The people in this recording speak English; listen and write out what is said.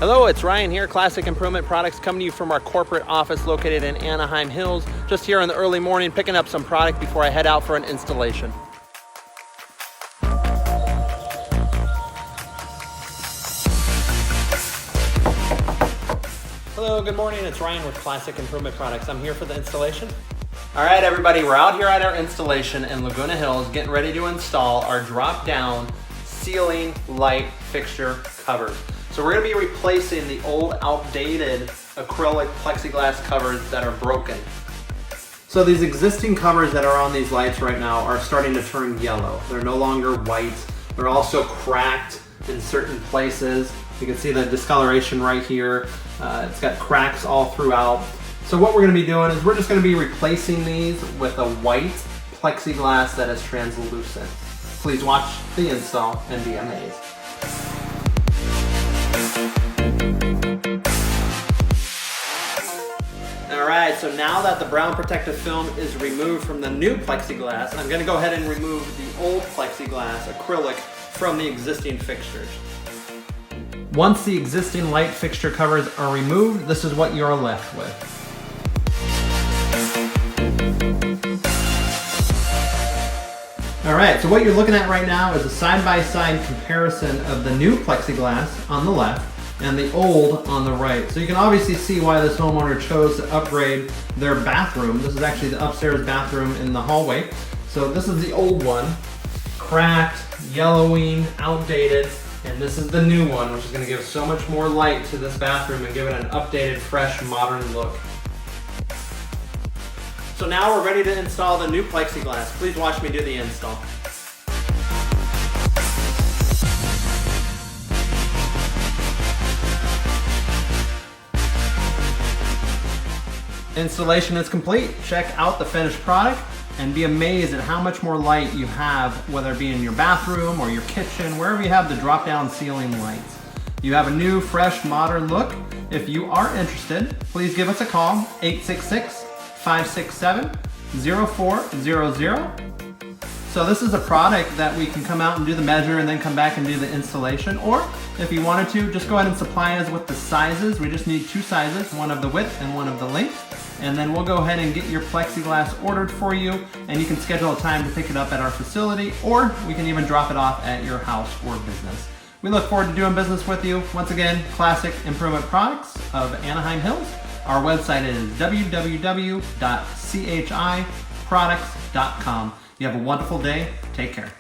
Hello, it's Ryan here, Classic Improvement Products, coming to you from our corporate office located in Anaheim Hills. Just here in the early morning, picking up some product before I head out for an installation. Hello, good morning, it's Ryan with Classic Improvement Products. I'm here for the installation. All right, everybody, we're out here at our installation in Laguna Hills, getting ready to install our drop-down ceiling light fixture covers. So we're gonna be replacing the old outdated acrylic plexiglass covers that are broken. So these existing covers that are on these lights right now are starting to turn yellow. They're no longer white. They're also cracked in certain places. You can see the discoloration right here. It's got cracks all throughout. So what we're gonna be doing is we're just gonna be replacing these with a white plexiglass that is translucent. Please watch the install and be amazed. Alright, so now that the brown protective film is removed from the new plexiglass, I'm going to go ahead and remove the old plexiglass acrylic from the existing fixtures. Once the existing light fixture covers are removed, this is what you're left with. Alright, so what you're looking at right now is a side-by-side comparison of the new plexiglass on the left and the old on the right. So you can obviously see why this homeowner chose to upgrade their bathroom. This is actually the upstairs bathroom in the hallway. So this is the old one, cracked, yellowing, outdated, and this is the new one, which is going to give so much more light to this bathroom and give it an updated, fresh, modern look. So now we're ready to install the new plexiglass. Please watch me do the install. Installation is complete. Check out the finished product and be amazed at how much more light you have, whether it be in your bathroom or your kitchen, wherever you have the drop-down ceiling lights. You have a new, fresh, modern look. If you are interested, please give us a call, 866-567-0400. So this is a product that we can come out and do the measure and then come back and do the installation. Or if you wanted to, just go ahead and supply us with the sizes. We just need two sizes, one of the width and one of the length. And then we'll go ahead and get your plexiglass ordered for you, and you can schedule a time to pick it up at our facility, or we can even drop it off at your house or business. We look forward to doing business with you. Once again, Classic Improvement Products of Anaheim Hills. Our website is www.chiproducts.com. You have a wonderful day. Take care.